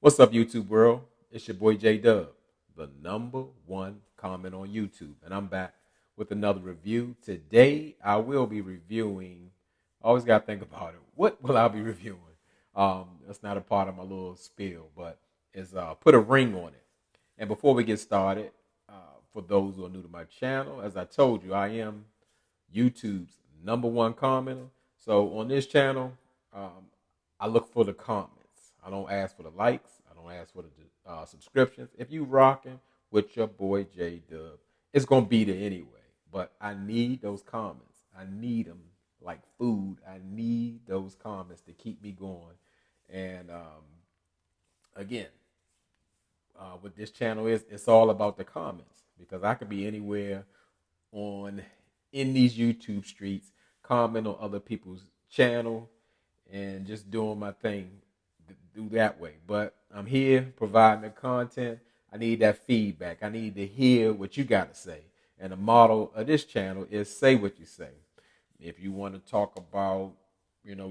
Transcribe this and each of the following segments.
What's up, YouTube world? It's your boy J Dub, the number one comment on YouTube, and I'm back with another review. Today, I will be reviewing. I always got to think about it. What will I be reviewing? That's not a part of my little spiel, but it's put a ring on it. And before we get started, for those who are new to my channel, as I told you, I am YouTube's number one commenter. So on this channel, I look for the comments. I don't ask for the likes. I don't ask for the subscriptions. If you rocking with your boy J Dub, it's gonna be there anyway. But I need those comments. I need them like food. I need those comments to keep me going. And again, what this channel is, it's all about the comments because I could be anywhere on in these YouTube streets, comment on other people's channel, and just doing my thing do that way. But I'm here providing the content. I need that feedback. I need to hear what you got to say. And the motto of this channel is say what you say. If you want to talk about,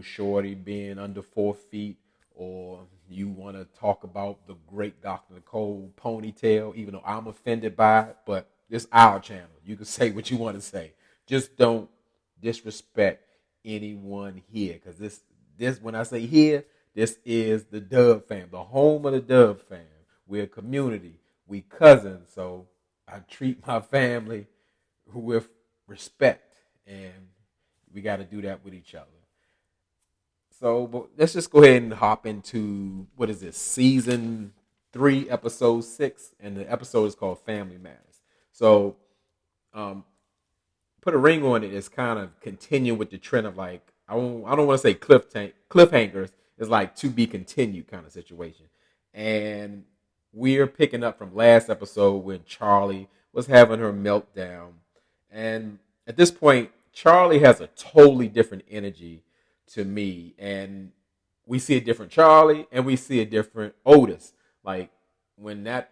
Shorty being under 4 feet, or you want to talk about the great Dr. Nicole ponytail, even though I'm offended by it, but it's our channel. You can say what you want to say. Just don't disrespect anyone here, because this when I say here, this is the Dub fam, the home of the Dub fam. We're a community. We cousins, so I treat my family with respect, and we got to do that with each other. So, but let's just go ahead and hop into what is this, season 3, episode 6, and the episode is called Family Matters. So, put a ring on it is kind of continue with the trend of like I don't want to say cliffhangers. It's like to be continued kind of situation, and we're picking up from last episode when Charlie was having her meltdown, and at this point, Charlie has a totally different energy to me, and we see a different Charlie and we see a different Otis. Like when that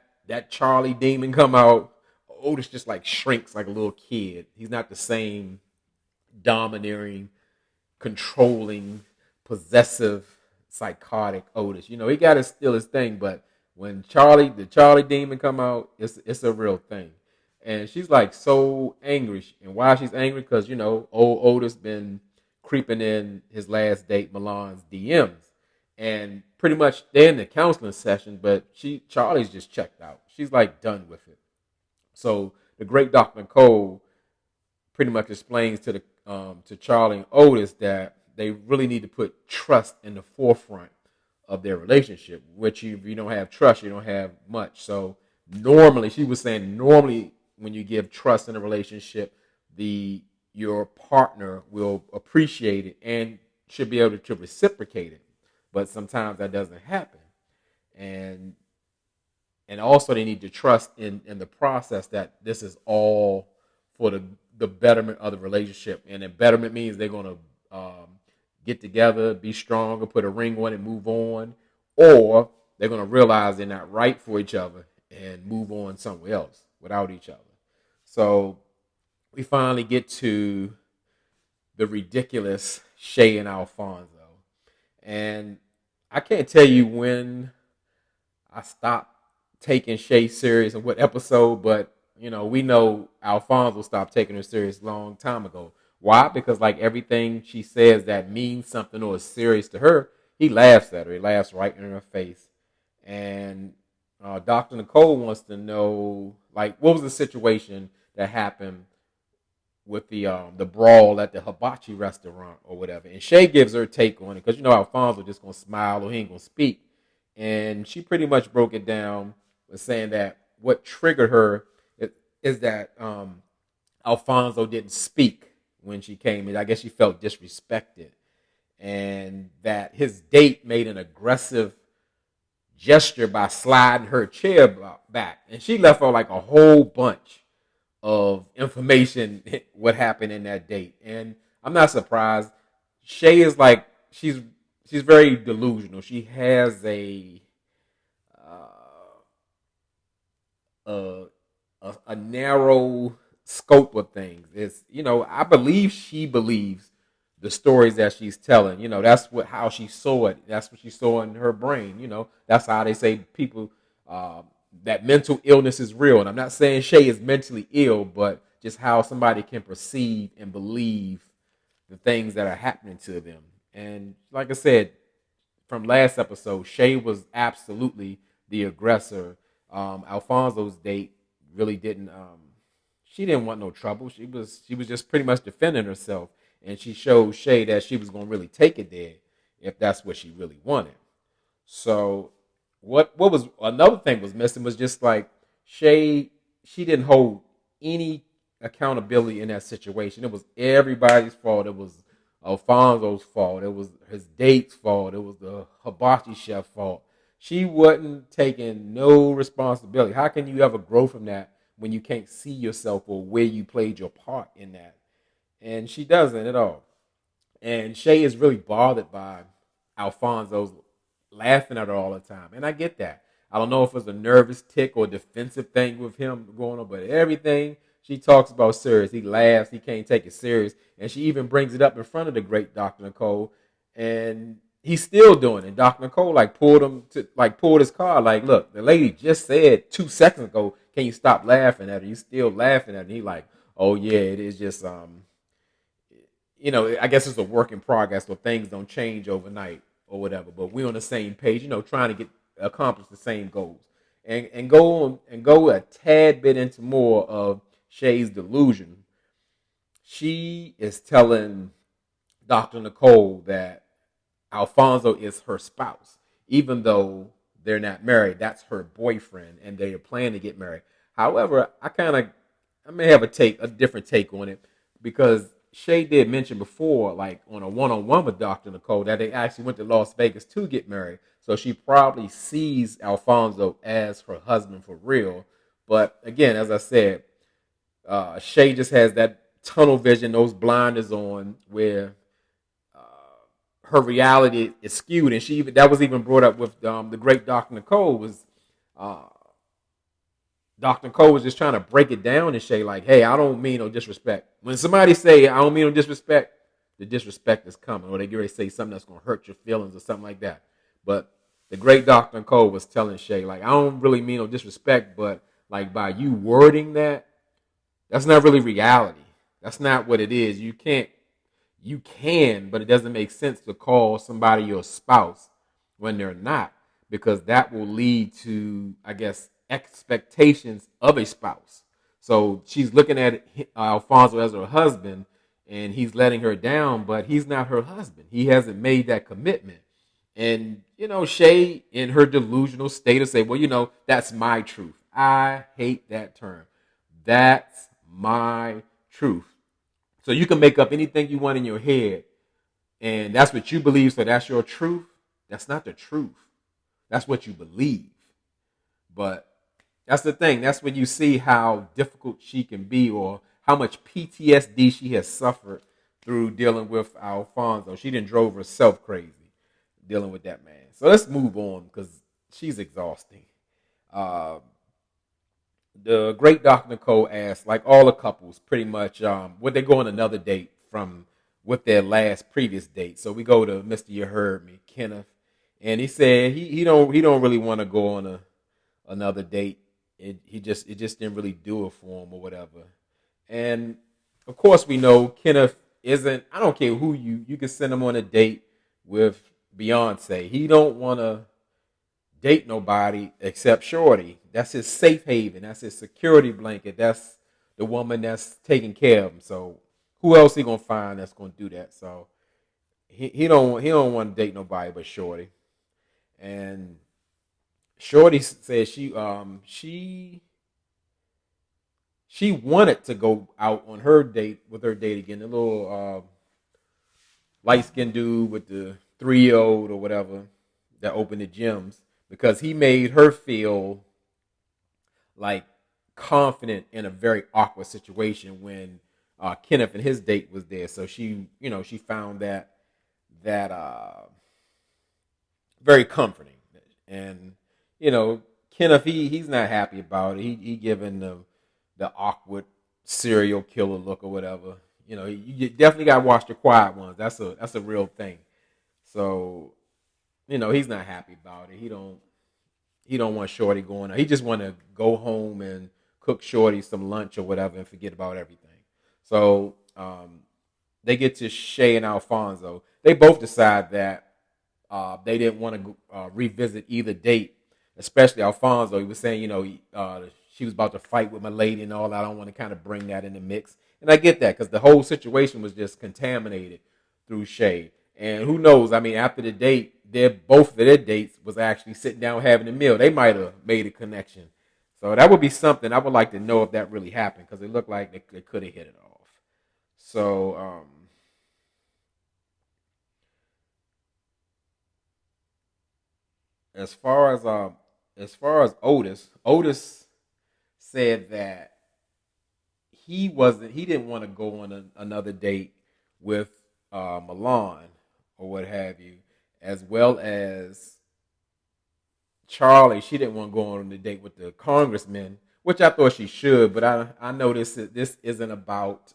Charlie demon come out, Otis just like shrinks like a little kid. He's not the same domineering, controlling, possessive, psychotic Otis. He got to steal his thing, but when the Charlie demon come out, it's a real thing. And she's like so angry. And why she's angry? Because, old Otis been creeping in his last date, Milan's DMs. And pretty much they're in the counseling session, but Charlie's just checked out. She's like done with it. So the great Dr. Nicole pretty much explains to Charlie and Otis that they really need to put trust in the forefront of their relationship, which if you don't have trust, you don't have much. So she was saying normally when you give trust in a relationship, your partner will appreciate it and should be able to reciprocate it. But sometimes that doesn't happen. And also they need to trust in the process that this is all for the betterment of the relationship. And the betterment means they're going to get together, be stronger, put a ring on it, move on. Or they're going to realize they're not right for each other and move on somewhere else without each other. So we finally get to the ridiculous Shay and Alfonso. And I can't tell you when I stopped taking Shay serious and what episode, but we know Alfonso stopped taking her serious a long time ago. Why? Because like everything she says that means something or is serious to her, he laughs at her. He laughs right in her face. And Dr. Nicole wants to know, like, what was the situation that happened with the brawl at the hibachi restaurant or whatever. And Shay gives her take on it because Alfonso just gonna smile or he ain't gonna speak. And she pretty much broke it down with saying that what triggered her is that Alfonso didn't speak when she came in. I guess she felt disrespected, and that his date made an aggressive gesture by sliding her chair back, and she left out like a whole bunch of information what happened in that date. And I'm not surprised. Shay is like she's very delusional. She has a narrow scope of things. It's I believe she believes the stories that she's telling. That's how she saw it. That's what she saw in her brain. That's how they say people that mental illness is real. And I'm not saying Shay is mentally ill, but just how somebody can perceive and believe the things that are happening to them. And like I said from last episode, Shay was absolutely the aggressor. Alfonso's date really didn't. She didn't want no trouble. She was just pretty much defending herself, and she showed Shay that she was going to really take it there if that's what she really wanted. So what was another thing was missing was just like Shay. She didn't hold any accountability in that situation. It was everybody's fault. It was Alfonso's fault. It was his date's fault. It was the hibachi chef fault. She wasn't taking no responsibility. How can you ever grow from that when you can't see yourself or where you played your part in that? And she doesn't at all. And Shay is really bothered by Alfonso's laughing at her all the time. And I get that. I don't know if it's a nervous tick or defensive thing with him going on, but everything she talks about serious. He laughs. He can't take it serious. And she even brings it up in front of the great Dr. Nicole. And he's still doing it. Dr. Nicole pulled his car. Like, look, the lady just said 2 seconds ago, can you stop laughing at her? You still laughing at her. And he like, oh yeah, it is just I guess it's a work in progress, so things don't change overnight or whatever. But we're on the same page, trying to accomplish the same goals, and go a tad bit into more of Shay's delusion. She is telling Dr. Nicole that Alfonso is her spouse, even though they're not married. That's her boyfriend, and they are planning to get married. However, I may have a different take on it because Shay did mention before, like on a one-on-one with Dr. Nicole, that they actually went to Las Vegas to get married. So she probably sees Alfonso as her husband for real. But again, as I said, Shay just has that tunnel vision, those blinders on, where her reality is skewed. And that was even brought up with the great Dr. Nicole. Dr. Nicole was just trying to break it down and Shay like, hey, I don't mean no disrespect. When somebody say, I don't mean no disrespect, the disrespect is coming. Or they get ready to say something that's going to hurt your feelings or something like that. But the great Dr. Nicole was telling Shay, like, I don't really mean no disrespect, but like by you wording that, that's not really reality. That's not what it is. You can, but it doesn't make sense to call somebody your spouse when they're not, because that will lead to, I guess, expectations of a spouse. So she's looking at Alfonso as her husband, and he's letting her down, but he's not her husband. He hasn't made that commitment. And, Shay, in her delusional state, to say, well, that's my truth. I hate that term. That's my truth. So you can make up anything you want in your head, and that's what you believe, so that's your truth. That's not the truth. That's what you believe. But that's the thing. That's when you see how difficult she can be, or how much PTSD she has suffered through dealing with Alfonso. She done drove herself crazy dealing with that man. So let's move on because she's exhausting. The great Dr. Nicole asked, like all the couples, pretty much, would they go on another date from with their previous date? So we go to Mr. You Heard Me, Kenneth, and he said he don't really want to go on another date. It just didn't really do it for him or whatever. And of course we know Kenneth isn't. I don't care who you can send him on a date with Beyonce. He don't want to date nobody except Shorty. That's his safe haven. That's his security blanket. That's the woman that's taking care of him. So who else he gonna find that's gonna do that? So he don't want to date nobody but Shorty. And Shorty said she wanted to go out on her date again. The little light skinned dude with the 3-year-old or whatever that opened the gyms, because he made her feel like confident in a very awkward situation when Kenneth and his date was there. So she found that very comforting. And Kenneth, he's not happy about it. He giving the awkward serial killer look or whatever. you definitely got to watch the quiet ones. That's a real thing. So he's not happy about it. He don't want Shorty going. He just want to go home and cook Shorty some lunch or whatever and forget about everything. So they get to Shay and Alfonso. They both decide that they didn't want to revisit either date, especially Alfonso. He was saying, she was about to fight with my lady and all that. I don't want to kind of bring that in the mix. And I get that because the whole situation was just contaminated through Shay. And who knows? I mean, after the date, both of their dates was actually sitting down having a meal. They might have made a connection. So that would be something I would like to know if that really happened because it looked like they could have hit it off. So as far as Otis said that he didn't want to go on another date with Milan or what have you, as well as Charlie. She didn't want to go on a date with the congressman, which I thought she should, but I know this isn't about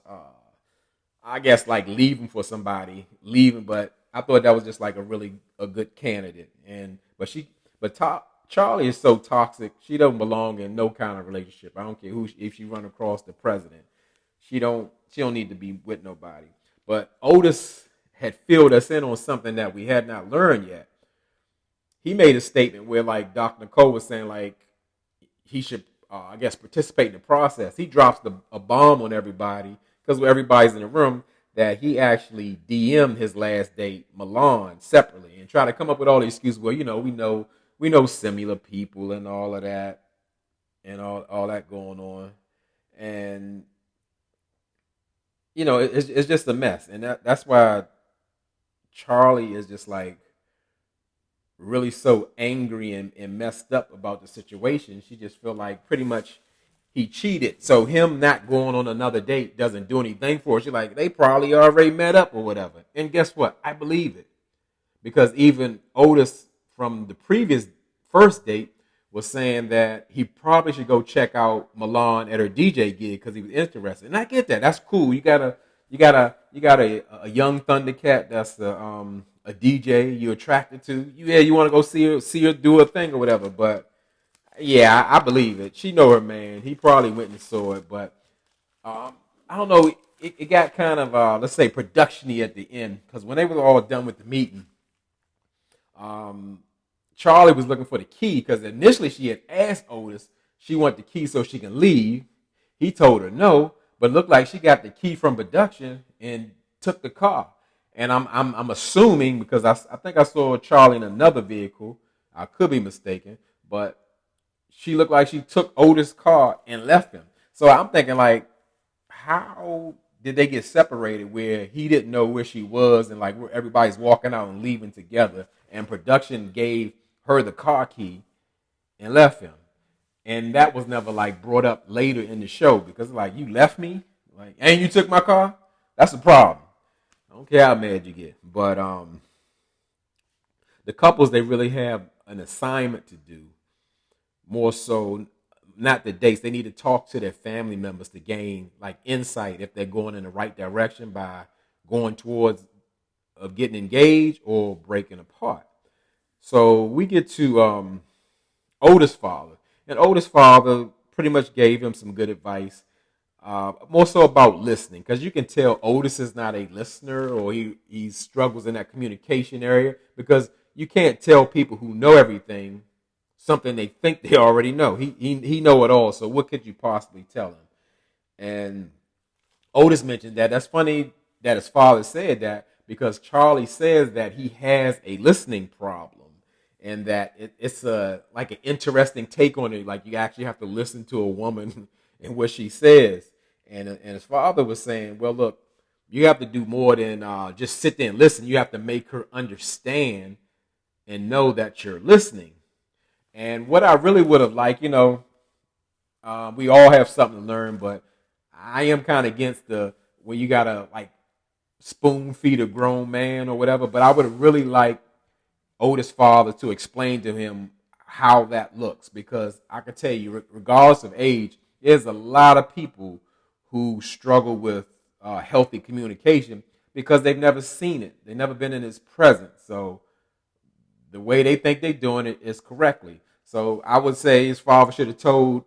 I guess like leaving for somebody, but I thought that was just like a good candidate. Charlie is so toxic. She don't belong in no kind of relationship. I don't care if she run across the president. She don't need to be with nobody. But Otis had filled us in on something that we had not learned yet. He made a statement where like Dr. Nicole was saying like he should I guess participate in the process. He drops a bomb on everybody because everybody's in the room that he actually DM'd his last date, Milan, separately and try to come up with all the excuses. Well, we know similar people and all of that and all that going on. And, it's just a mess. And that's why Charlie is just like really so angry and messed up about the situation. She just feel like pretty much he cheated. So him not going on another date doesn't do anything for her. She's like, they probably already met up or whatever. And guess what? I believe it. Because even Otis from the previous first date was saying that he probably should go check out Milan at her DJ gig because he was interested. And I get that. That's cool. You got a young Thundercat that's a DJ you're attracted to. You want to go see her do a thing or whatever. But yeah, I believe it. She know her man. He probably went and saw it, but I don't know. It got kind of let's say production-y at the end because when they were all done with the meeting, Charlie was looking for the key because initially she had asked Otis she wanted the key so she can leave. He told her no, but it looked like she got the key from production and took the car. And I'm assuming because I think I saw Charlie in another vehicle. I could be mistaken, but she looked like she took Otis' car and left him. So I'm thinking like, how did they get separated where he didn't know where she was and like where everybody's walking out and leaving together and production gave her the car key and left him. And that was never like brought up later in the show because like you left me like and you took my car. That's a problem. I don't care how mad you get, but the couples they really have an assignment to do more so not the dates. They need to talk to their family members to gain like insight if they're going in the right direction by going towards of getting engaged or breaking apart. So we get to Otis' father, and Otis' father pretty much gave him some good advice, more so about listening, because you can tell Otis is not a listener or he struggles in that communication area because you can't tell people who know everything something they think they already know. He know it all, so what could you possibly tell him? And Otis mentioned that. That's funny that his father said that because Charlie says that he has a listening problem and that it's like an interesting take on it. Like you actually have to listen to a woman and what she says. And his father was saying, well, look, you have to do more than just sit there and listen. You have to make her understand and know that you're listening. And what I really would have liked, we all have something to learn, but I am kind of against where you gotta like spoon feed a grown man or whatever. But I would have really liked Otis' father to explain to him how that looks because I can tell you, regardless of age, there's a lot of people who struggle with healthy communication because they've never seen it. They've never been in his presence. So the way they think they're doing it is correctly. So I would say his father should have told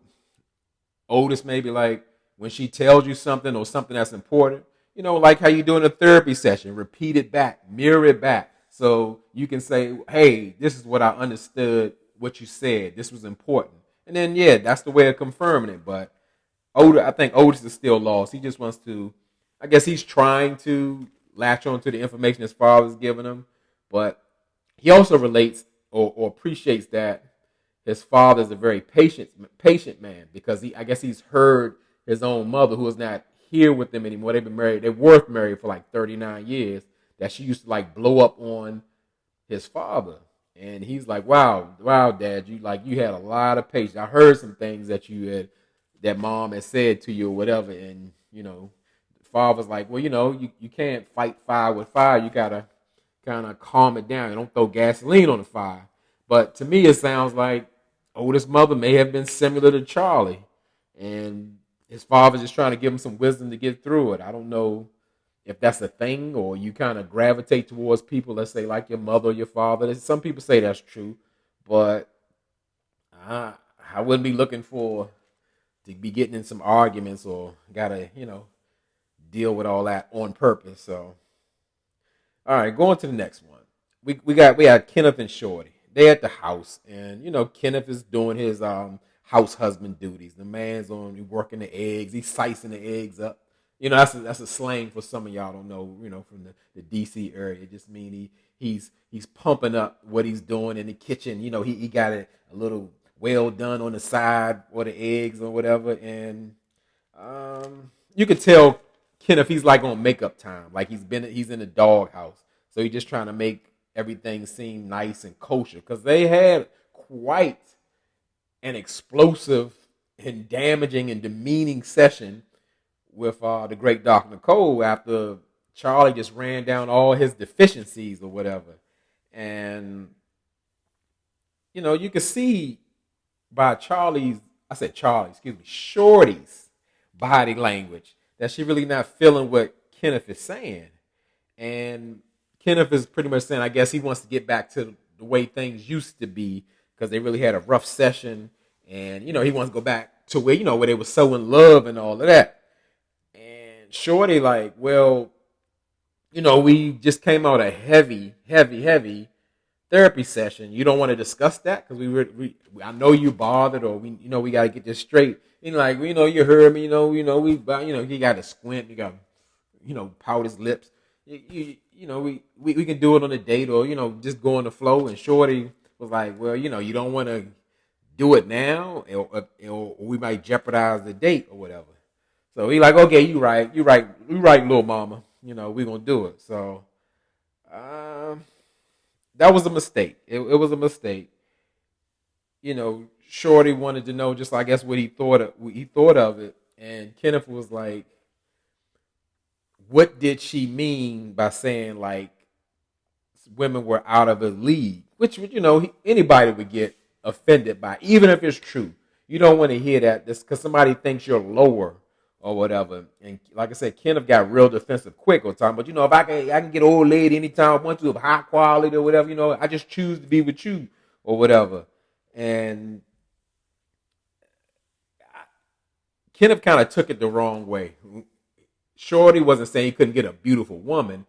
Otis maybe like when she tells you something or something that's important, like how you do in a therapy session, repeat it back, mirror it back. So you can say, hey, this is what I understood what you said. This was important. And then, yeah, that's the way of confirming it. But I think Otis is still lost. He just wants to, I guess he's trying to latch on to the information his father's giving him. But he also relates or appreciates that his father is a very patient man because I guess he's heard his own mother, who is not here with them anymore. They've been married. They were married for like 39 years. That she used to like blow up on his father, and he's like, "Wow, Dad, you had a lot of patience. I heard some things that Mom had said to you or whatever." And father's like, "Well, you can't fight fire with fire. You gotta kind of calm it down. You don't throw gasoline on the fire." But to me, it sounds like Otis' mother may have been similar to Charlie, and his father's just trying to give him some wisdom to get through it. I don't know if that's a thing or you kind of gravitate towards people, let's say like your mother or your father. Some people say that's true, but I wouldn't be looking to be getting in some arguments or gotta, deal with all that on purpose. So, all right, going to the next one. We got Kenneth and Shorty. They at the house, and Kenneth is doing his house husband duties. The man's working the eggs. He's slicing the eggs up. That's a slang for some of y'all don't know. From the DC area, it just means he's pumping up what he's doing in the kitchen. He got it a little well done on the side or the eggs or whatever, and you could tell Kenneth he's like on makeup time, like he's in the doghouse, so he's just trying to make everything seem nice and kosher because they had quite an explosive and damaging and demeaning session with the great Dr. Nicole after Charlie just ran down all his deficiencies or whatever. And, you could see by Shorty's body language that she really not feeling what Kenneth is saying. And Kenneth is pretty much saying, I guess he wants to get back to the way things used to be because they really had a rough session. And, he wants to go back to where, where they were so in love and all of that. And Shorty like, well, we just came out a heavy therapy session. You don't want to discuss that because I know you bothered or we got to get this straight. And like, you heard me, he got to squint, he got, pout his lips. We can do it on a date or, just go on the flow. And Shorty was like, well, you don't want to do it now or we might jeopardize the date or whatever. So he like, okay, you right, little mama. We gonna do it. So that was a mistake. It was a mistake. Shorty wanted to know just I guess what he thought of it, and Kenneth was like, what did she mean by saying like women were out of a league? Which anybody would get offended by, even if it's true. You don't want to hear that just because somebody thinks you're lower or whatever. And like I said, Kenneth got real defensive quick on time. But if I can get an old lady anytime I want to of high quality or whatever, I just choose to be with you or whatever. And Kenneth kind of took it the wrong way. Shorty wasn't saying he couldn't get a beautiful woman.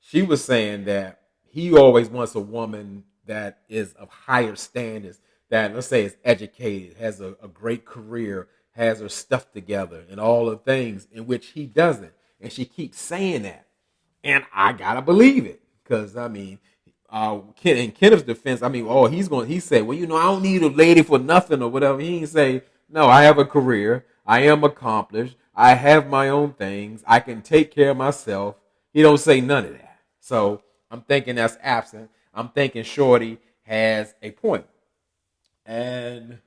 She was saying that he always wants a woman that is of higher standards, that let's say is educated, has a great career, has her stuff together and all the things in which he doesn't. And she keeps saying that. And I gotta believe it. Because in Kenneth's defense, he said, well, I don't need a lady for nothing or whatever. He didn't say, no, I have a career. I am accomplished. I have my own things. I can take care of myself. He don't say none of that. So I'm thinking that's absent. I'm thinking Shorty has a point. And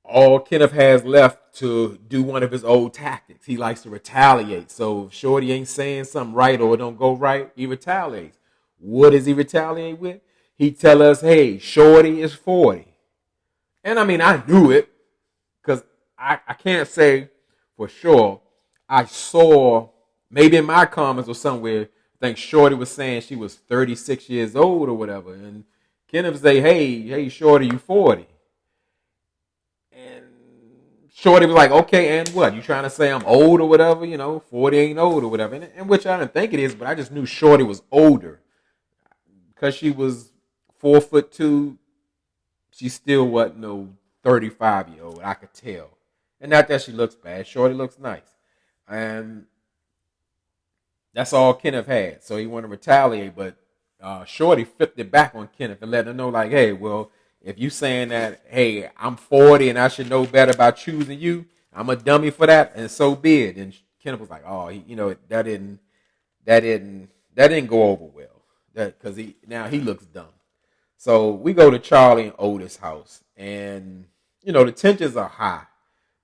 all Kenneth has left to do one of his old tactics. He likes to retaliate. So if Shorty ain't saying something right or it don't go right, he retaliates. What does he retaliate with? He tell us, hey, Shorty is 40. And I knew it because I can't say for sure, I saw maybe in my comments or somewhere, I think Shorty was saying she was 36 years old or whatever, and Kenneth say, "Hey, Shorty, you 40?" And Shorty was like, "Okay, and what? You trying to say I'm old or whatever? 40 ain't old or whatever." And which I didn't think it is, but I just knew Shorty was older because she was 4'2". She still wasn't no 35-year-old. I could tell, and not that she looks bad. Shorty looks nice, and that's all Kenneth had. So he wanted to retaliate, but Shorty flipped it back on Kenneth and let him know, like, hey, well, if you saying that, hey, I'm 40 and I should know better about choosing you, I'm a dummy for that, and so be it. And Kenneth was like, oh, that didn't go over well, because he looks dumb. So we go to Charlie and Otis' house, and the tensions are high.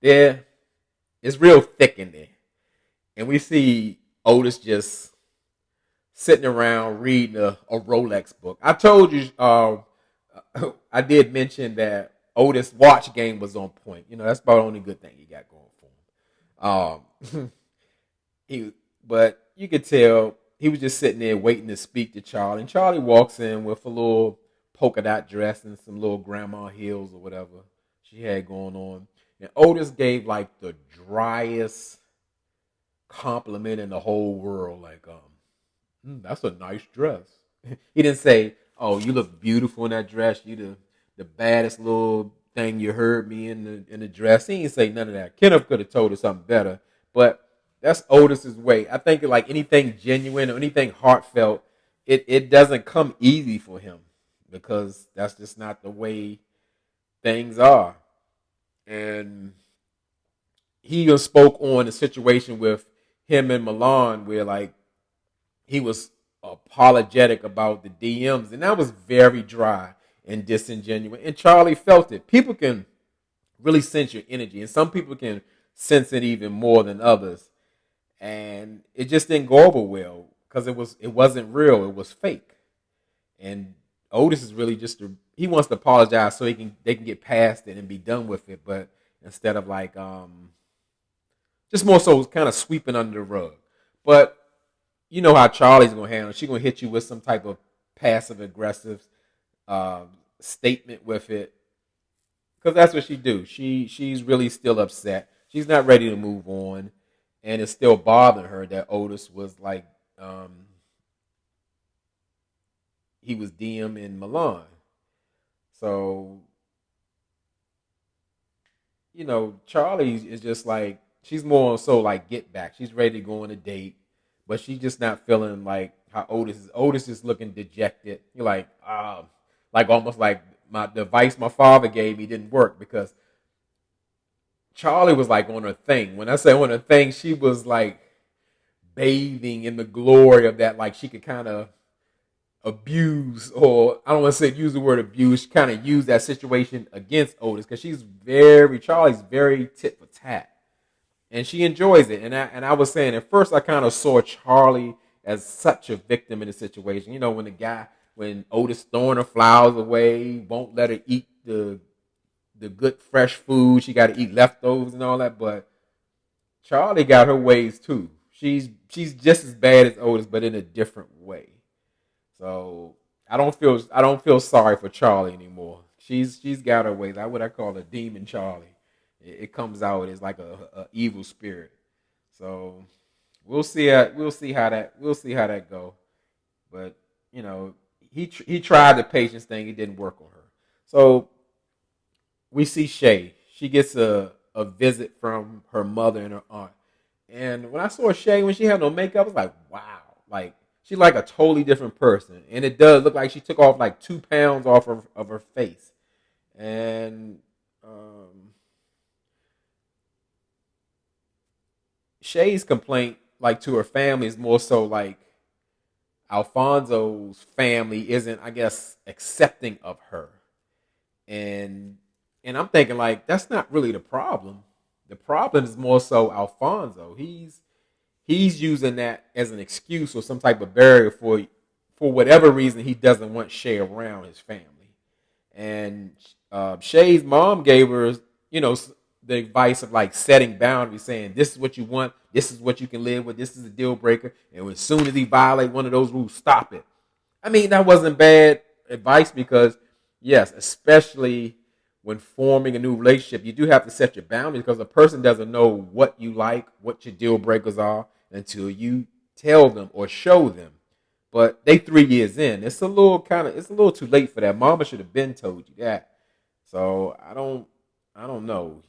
It's real thick in there, and we see Otis just sitting around reading a Rolex book. I told you, I did mention that Otis' watch game was on point. That's about the only good thing he got going for him. But you could tell he was just sitting there waiting to speak to Charlie. And Charlie walks in with a little polka dot dress and some little grandma heels or whatever she had going on. And Otis gave like the driest compliment in the whole world, like, that's a nice dress. He didn't say, oh, you look beautiful in that dress. You the baddest little thing you heard me in the dress. He didn't say none of that. Kenneth could have told her something better, but that's Otis's way. I think like anything genuine or anything heartfelt, it doesn't come easy for him because that's just not the way things are. And he even spoke on the situation with him and Milan where like he was apologetic about the DMs, and that was very dry and disingenuous. And Charlie felt it. People can really sense your energy, and some people can sense it even more than others. And it just didn't go over well because it wasn't real. It was fake. And Otis is really he wants to apologize so they can get past it and be done with it. But instead of like just more so kind of sweeping under the rug. But you know how Charlie's gonna handle it. She's gonna hit you with some type of passive aggressive statement with it, because that's what she do. She's really still upset. She's not ready to move on, and it's still bothering her that Otis was like he was DMing Milan. So Charlie is just like she's more so like get back. She's ready to go on a date. But she's just not feeling like how Otis is. Otis is looking dejected. You're like almost like the advice my father gave me didn't work, because Charlie was like on her thing. When I say on her thing, she was like bathing in the glory of that. Like she could kind of abuse, or I don't want to say use the word abuse, kind of use that situation against Otis, because Charlie's very tit for tat. And she enjoys it. And I was saying at first I kind of saw Charlie as such a victim in the situation. When Otis throwing her flowers away, won't let her eat the good fresh food. She got to eat leftovers and all that. But Charlie got her ways too. She's just as bad as Otis, but in a different way. So I don't feel sorry for Charlie anymore. She's got her ways. That's what I call a demon Charlie. It comes out as like a evil spirit. So we'll see how that go. But he tried the patience thing. It didn't work on her. So we see Shay. She gets a visit from her mother and her aunt. And when I saw Shay when she had no makeup, I was like, wow, like she's like a totally different person. And it does look like she took off like 2 pounds off of her face. And Shay's complaint, like to her family, is more so like Alfonso's family isn't, I guess, accepting of her, and I'm thinking like that's not really the problem. The problem is more so Alfonso. He's using that as an excuse or some type of barrier for whatever reason he doesn't want Shay around his family. And Shay's mom gave her, the advice of like setting boundaries, saying this is what you want, this is what you can live with, this is a deal breaker, and as soon as he violate one of those rules, stop it. I mean, that wasn't bad advice because, yes, especially when forming a new relationship, you do have to set your boundaries because the person doesn't know what you like, what your deal breakers are until you tell them or show them. But they 3 years in. It's a little too late for that. Mama should have been told you that. So I don't know.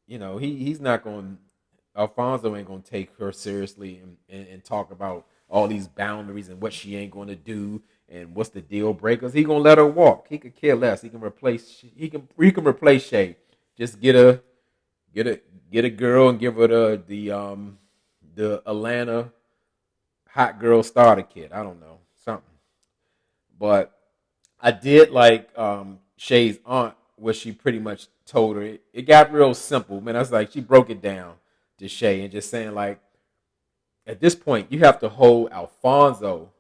He's not going. Alfonso ain't gonna take her seriously and talk about all these boundaries and what she ain't gonna do and what's the deal breakers. He gonna let her walk. He could care less. He can replace Shay. Just get a get a girl and give her the Atlanta hot girl starter kit. I don't know something, but I did like Shay's aunt, what she pretty much told her. It got real simple, man. I was like, she broke it down to Shay and just saying like, at this point, you have to hold Alfonso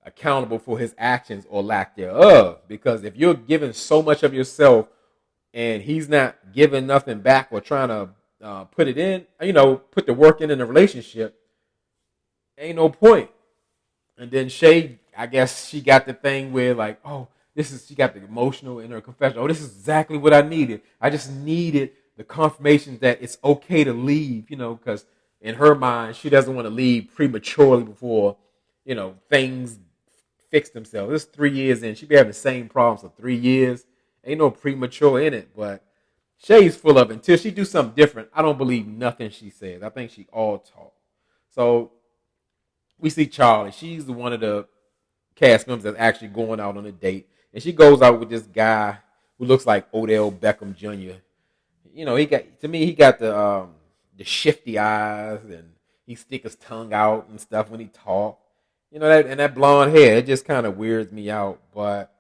accountable for his actions or lack thereof. Because if you're giving so much of yourself and he's not giving nothing back or trying to put it in, put the work in the relationship, ain't no point. And then Shay, I guess she got the thing where like, oh, she got the emotional in her confession. Oh, this is exactly what I needed. I just needed the confirmation that it's okay to leave, because in her mind, she doesn't want to leave prematurely before, things fix themselves. It's 3 years in. She be having the same problems for 3 years. Ain't no premature in it, but Shay's full of it. Until she do something different, I don't believe nothing she says. I think she all talk. So we see Charlie. She's one of the cast members that's actually going out on a date, and she goes out with this guy who looks like Odell Beckham Jr. He got the shifty eyes, and he stick his tongue out and stuff when he talk. That blonde hair, it just kind of weirds me out. But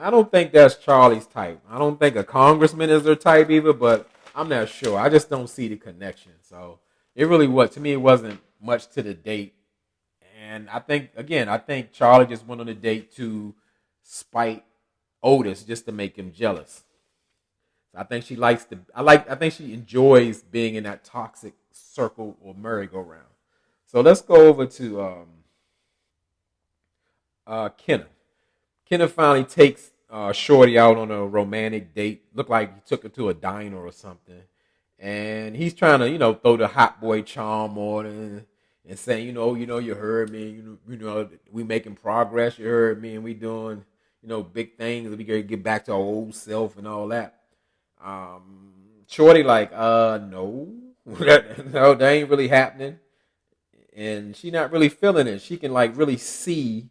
I don't think that's Charlie's type. I don't think a congressman is her type either. But I'm not sure. I just don't see the connection. So to me, it wasn't much to the date. And I think Charlie just went on a date to spite Otis just to make him jealous. So I think she likes to. I think she enjoys being in that toxic circle or merry-go-round. So let's go over to Kenneth. Kenneth finally takes Shorty out on a romantic date. Looked like he took her to a diner or something, and he's trying to throw the hot boy charm on and saying you heard me, we making progress. You heard me, and we doing big things. We gotta get back to our old self and all that. Shorty like, no, no, that ain't really happening, and she not really feeling it. She can like really see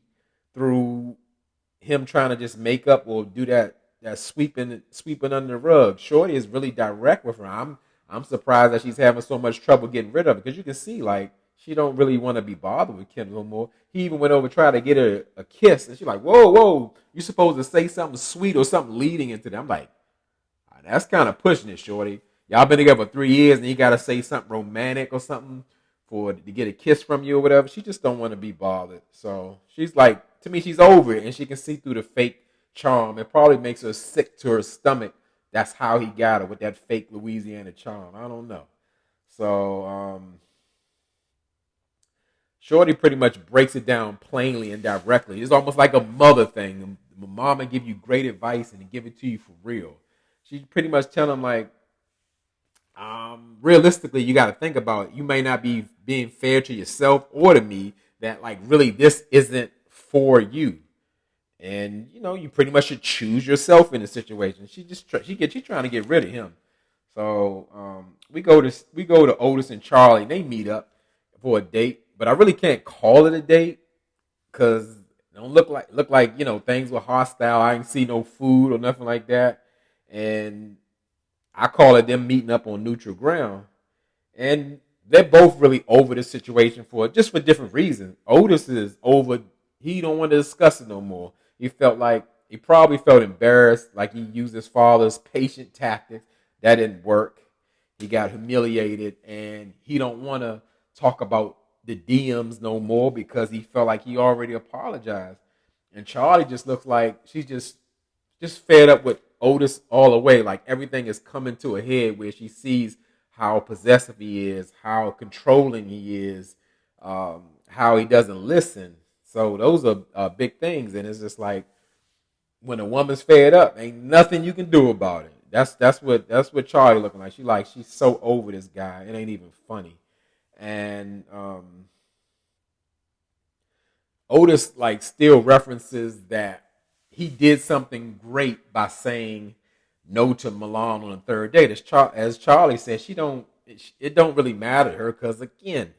through him trying to just make up or do that sweeping under the rug. Shorty is really direct with her. I'm surprised that she's having so much trouble getting rid of it because you can see like she don't really want to be bothered with Kim no more. He even went over to try to get her a kiss, and she's like, "Whoa, whoa, you supposed to say something sweet or something leading into that." I'm like, that's kind of pushing it, Shorty. Y'all been together for 3 years, and you got to say something romantic or something to get a kiss from you or whatever. She just don't want to be bothered. So she's like, to me, she's over it, and she can see through the fake charm. It probably makes her sick to her stomach. That's how he got her with that fake Louisiana charm. I don't know. So Shorty pretty much breaks it down plainly and directly. It's almost like a mother thing. Mama give you great advice and give it to you for real. She pretty much tell him like, realistically, you got to think about it. You may not be being fair to yourself or to me. That like really this isn't for you, and you pretty much should choose yourself in a situation. She's trying to get rid of him. So we go to Otis and Charlie. And they meet up for a date, but I really can't call it a date because it don't look like things were hostile. I didn't see no food or nothing like that, and I call it them meeting up on neutral ground. And they're both really over the situation for different reasons. Otis is over. He don't want to discuss it no more. He probably felt embarrassed, like he used his father's patient tactics. That didn't work. He got humiliated, and he don't want to talk about the DMs no more because he felt like he already apologized. And Charlie just looks like she's just just fed up with Otis all the way. Like everything is coming to a head where she sees how possessive he is, how controlling he is, how he doesn't listen. So those are big things, and it's just like when a woman's fed up, ain't nothing you can do about it. That's what Charlie looking like. She's so over this guy. It ain't even funny. And Otis like still references that he did something great by saying no to Milan on the third date. As Charlie said, it don't really matter to her because again,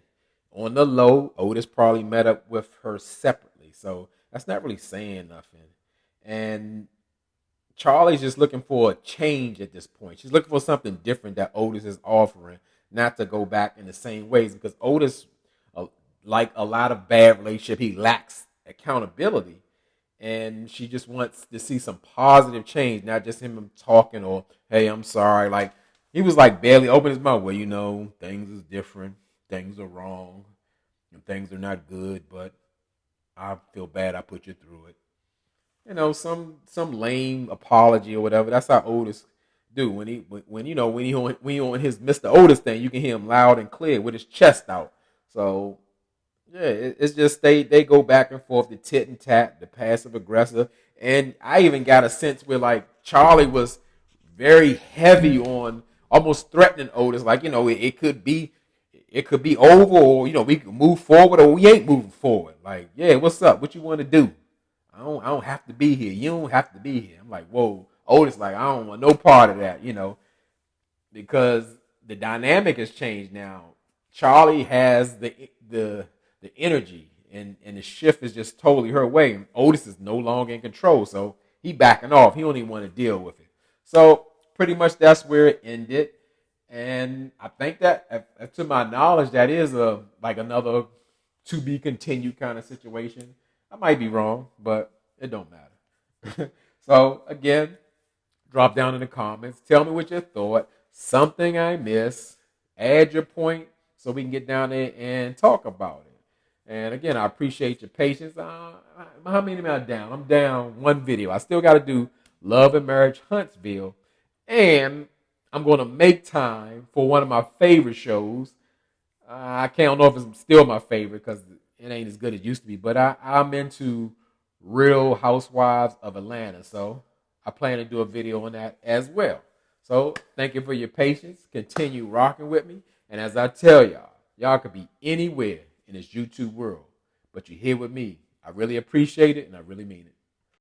on the low, Otis probably met up with her separately, so that's not really saying nothing. And Charlie's just looking for a change at this point. She's looking for something different that Otis is offering, not to go back in the same ways because Otis, uh, like a lot of bad relationship, he lacks accountability, and she just wants to see some positive change, not just him talking or hey, I'm sorry. Like he was like barely open his mouth. Well, things is different, things are wrong, and things are not good, but I feel bad I put you through it. Some lame apology or whatever. That's how Otis do when he on his Mr. Otis thing. You can hear him loud and clear with his chest out. So yeah, it's just they go back and forth, the tit and tat, the passive aggressive, and I even got a sense where like Charlie was very heavy on almost threatening Otis, like it could be over, or we can move forward, or we ain't moving forward. Like, yeah, what's up? What you want to do? I don't have to be here. You don't have to be here. I'm like, whoa, Otis, like I don't want no part of that, because the dynamic has changed now. Charlie has the energy, and the shift is just totally her way. And Otis is no longer in control, so he backing off. He don't even want to deal with it. So pretty much that's where it ended. And I think that, to my knowledge, that is another to be continued kind of situation. I might be wrong, but it don't matter. So again, drop down in the comments. Tell me what you thought. Something I missed. Add your point so we can get down there and talk about it. And again, I appreciate your patience. How many am I down? I'm down one video. I still got to do Love and Marriage Huntsville. And I'm going to make time for one of my favorite shows. I can't know if it's still my favorite because it ain't as good as it used to be. But I'm into Real Housewives of Atlanta. So I plan to do a video on that as well. So thank you for your patience. Continue rocking with me. And as I tell y'all could be anywhere in this YouTube world, but you're here with me. I really appreciate it, and I really mean it.